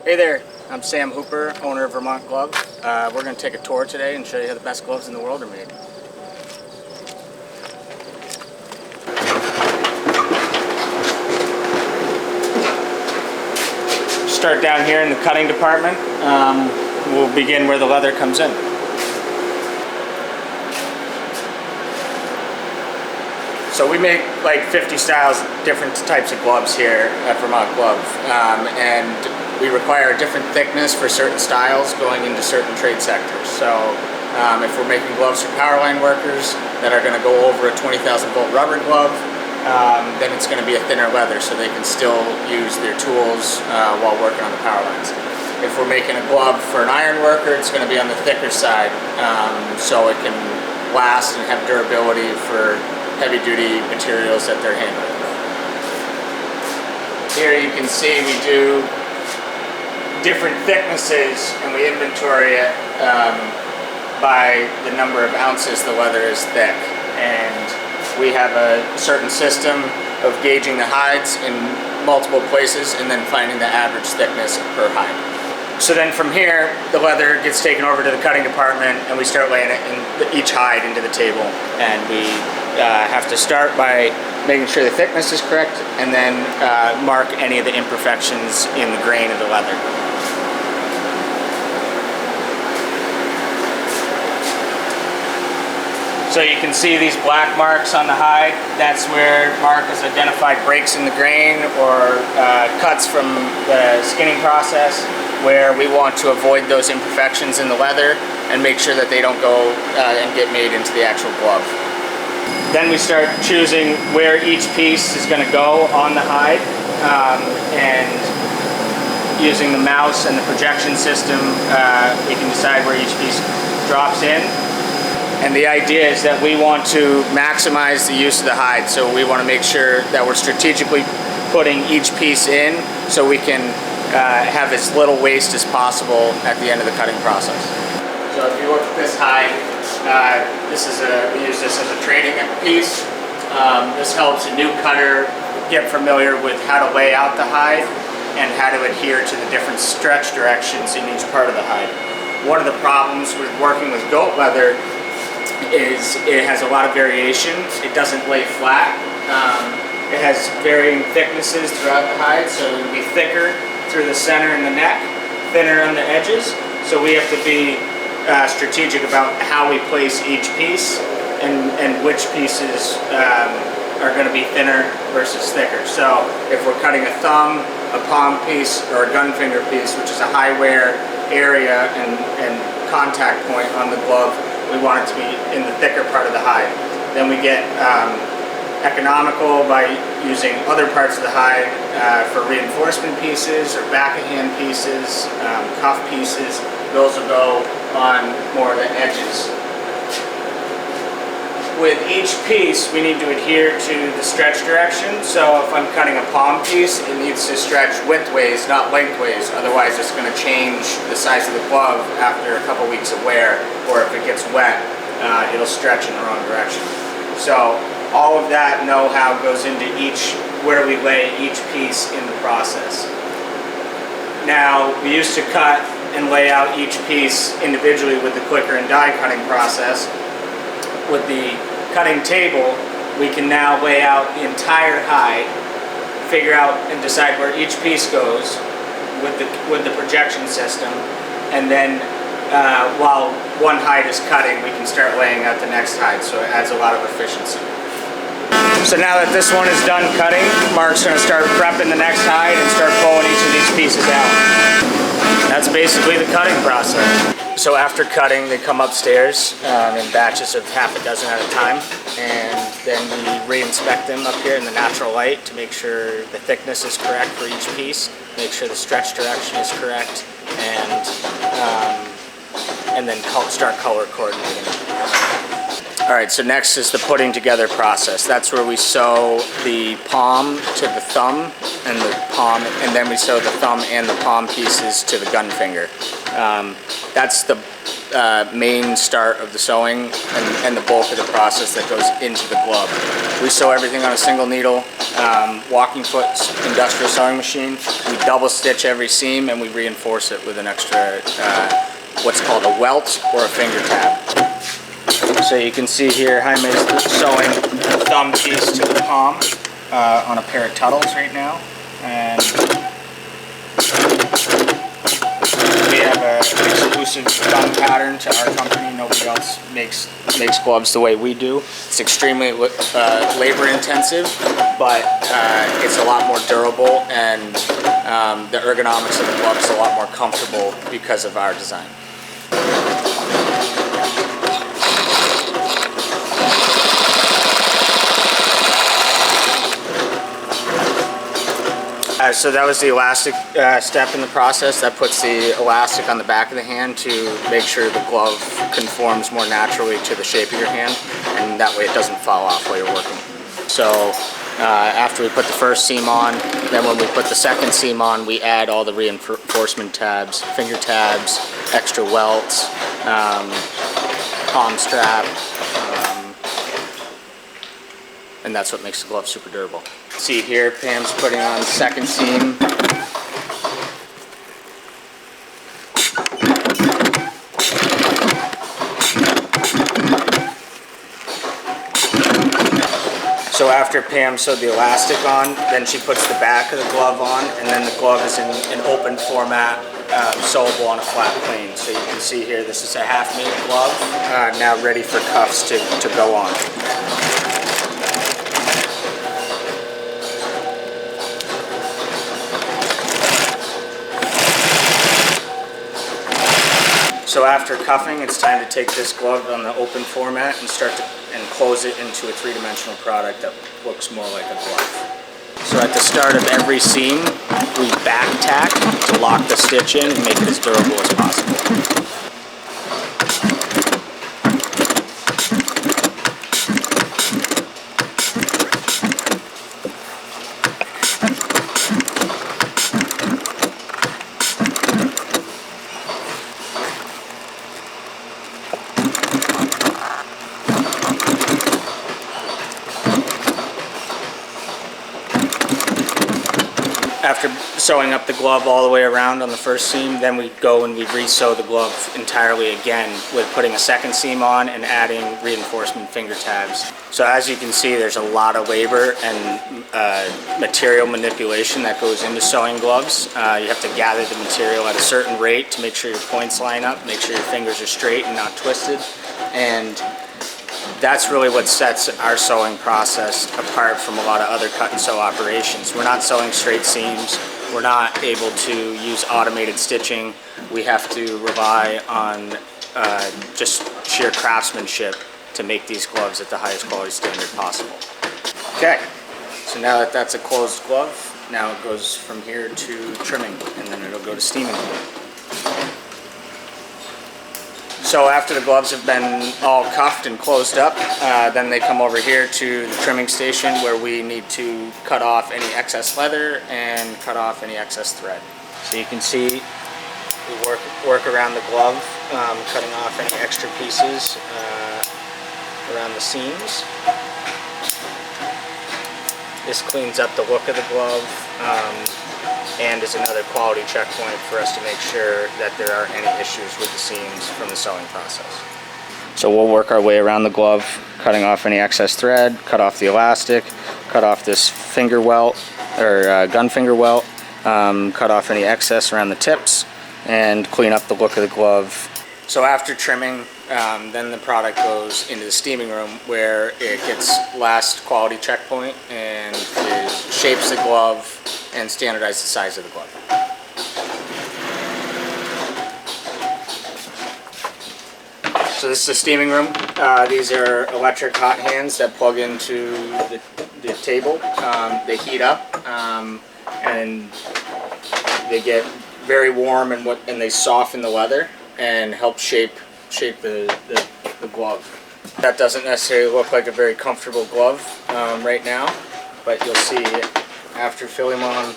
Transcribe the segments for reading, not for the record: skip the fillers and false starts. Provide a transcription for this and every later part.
Hey there, I'm Sam Hooper, owner of Vermont Glove. We're going to take a tour today and show you how the best gloves in the world are made. Start down here in the cutting department. We'll begin where the leather comes in. So we make like 50 styles, different types of gloves here at Vermont Glove, and we require a different thickness for certain styles going into certain trade sectors. So if we're making gloves for power line workers that are going to go over a 20,000 volt rubber glove, then it's going to be a thinner leather so they can still use their tools while working on the power lines. If we're making a glove for an iron worker, it's going to be on the thicker side so it can last and have durability for heavy duty materials that they're handling. Here you can see we do different thicknesses and we inventory it by the number of ounces the leather is thick. And we have a certain system of gauging the hides in multiple places and then finding the average thickness per hide. So then from here, the leather gets taken over to the cutting department and we start laying it in each hide into the table. And we have to start by making sure the thickness is correct and then mark any of the imperfections in the grain of the leather. So you can see these black marks on the hide. That's where Mark has identified breaks in the grain or cuts from the skinning process, where we want to avoid those imperfections in the leather and make sure that they don't go and get made into the actual glove. Then we start choosing where each piece is going to go on the hide, and using the mouse and the projection system, we can decide where each piece drops in. And the idea is that we want to maximize the use of the hide, so we want to make sure that we're strategically putting each piece in so we can have as little waste as possible at the end of the cutting process. So if you look at this hide, we use this as a training piece. This helps a new cutter get familiar with how to lay out the hide and how to adhere to the different stretch directions in each part of the hide. One of the problems with working with goat leather is it has a lot of variation. It doesn't lay flat. It has varying thicknesses throughout the hide, so it will be thicker through the center and the neck, thinner on the edges. So we have to be strategic about how we place each piece and which pieces are going to be thinner versus thicker. So if we're cutting a thumb, a palm piece, or a gun finger piece, which is a high wear area and contact point on the glove, we want it to be in the thicker part of the hide. Then we get economical by using other parts of the hide for reinforcement pieces or back of hand pieces, cuff pieces. Those will go on more of the edges. With each piece, we need to adhere to the stretch direction. So if I'm cutting a palm piece, it needs to stretch widthways, not lengthways. Otherwise, it's going to change the size of the glove after a couple weeks of wear, or if it gets wet, it'll stretch in the wrong direction. So all of that know-how goes into where we lay each piece in the process. Now, we used to cut and lay out each piece individually with the clicker and die cutting process. With the cutting table, we can now lay out the entire hide, figure out and decide where each piece goes with the projection system, and then while one hide is cutting, we can start laying out the next hide, so it adds a lot of efficiency. So now that this one is done cutting, Mark's going to start prepping the next hide and start pulling each of these pieces out. That's basically the cutting process. So after cutting, they come upstairs in batches of half a dozen at a time, and then we re-inspect them up here in the natural light to make sure the thickness is correct for each piece, make sure the stretch direction is correct, and then start color coordinating. Alright, so next is the putting together process. That's where we sew the palm to the thumb and the palm, and then we sew the thumb and the palm pieces to the gun finger. That's the main start of the sewing and the bulk of the process that goes into the glove. We sew everything on a single needle, walking foot industrial sewing machine. We double stitch every seam and we reinforce it with an extra, what's called a welt or a finger tab. So you can see here Jaime's sewing the thumb piece to the palm on a pair of Tuttles right now. And we have an exclusive thumb pattern to our company. Nobody else makes gloves the way we do. It's extremely labor intensive, but it's a lot more durable, and the ergonomics of the glove is a lot more comfortable because of our design. So that was the elastic step in the process. That puts the elastic on the back of the hand to make sure the glove conforms more naturally to the shape of your hand, and that way it doesn't fall off while you're working. So after we put the first seam on, then when we put the second seam on, we add all the reinforcement tabs, finger tabs, extra welts, palm strap, and that's what makes the glove super durable. See here, Pam's putting on the second seam. So after Pam sewed the elastic on, then she puts the back of the glove on, and then the glove is in an open format, sewable on a flat plane. So you can see here, this is a half-made glove, now ready for cuffs to go on. So after cuffing, it's time to take this glove on the open format and start to close it into a three-dimensional product that looks more like a glove. So at the start of every seam, we back tack to lock the stitch in and make it as durable as possible. After sewing up the glove all the way around on the first seam, then we go and we re-sew the glove entirely again with putting a second seam on and adding reinforcement finger tabs. So as you can see, there's a lot of labor and material manipulation that goes into sewing gloves. You have to gather the material at a certain rate to make sure your points line up, make sure your fingers are straight and not twisted, and that's really what sets our sewing process apart from a lot of other cut and sew operations. We're not sewing straight seams. We're not able to use automated stitching. We have to rely on just sheer craftsmanship to make these gloves at the highest quality standard possible. Okay, so now that that's a closed glove, now it goes from here to trimming, and then it'll go to steaming. So after the gloves have been all cuffed and closed up, then they come over here to the trimming station where we need to cut off any excess leather and cut off any excess thread. So you can see we work around the glove, cutting off any extra pieces around the seams. This cleans up the look of the glove and is another quality checkpoint for us to make sure that there aren't any issues with the seams from the sewing process. So we'll work our way around the glove, cutting off any excess thread, cut off the elastic, cut off this finger welt or gun finger welt, cut off any excess around the tips, and clean up the look of the glove. So after trimming, then the product goes into the steaming room where it gets last quality checkpoint and it shapes the glove and standardizes the size of the glove. So this is the steaming room. These are electric hot hands that plug into the table. They heat up and they get very warm and they soften the leather and help shape the glove. That doesn't necessarily look like a very comfortable glove right now, but you'll see After Philemon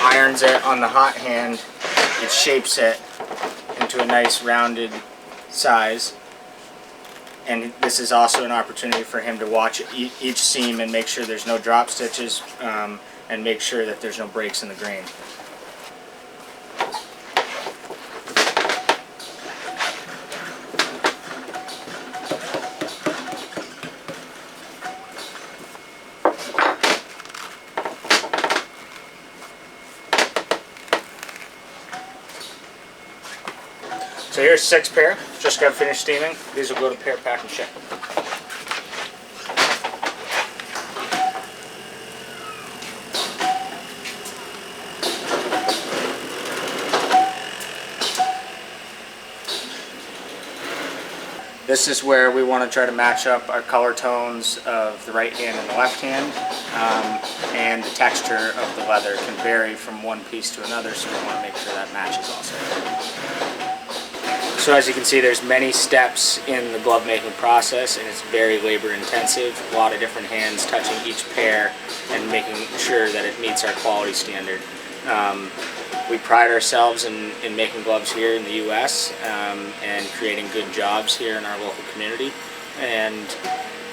irons it on the hot hand, it shapes it into a nice rounded size. And this is also an opportunity for him to watch each seam and make sure there's no drop stitches, and make sure that there's no breaks in the grain. So here's 6 pair, just got finished steaming. These will go to pair, pack, and ship. This is where we want to try to match up our color tones of the right hand and the left hand, and the texture of the leather can vary from one piece to another, so we want to make sure that matches also. So as you can see, there's many steps in the glove making process, and it's very labor intensive. A lot of different hands touching each pair and making sure that it meets our quality standard. We pride ourselves in making gloves here in the U.S. And creating good jobs here in our local community, and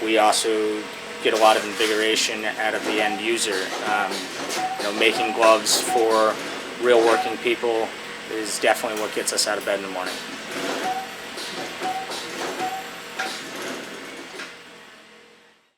we also get a lot of invigoration out of the end user. Making gloves for real working people is definitely what gets us out of bed in the morning.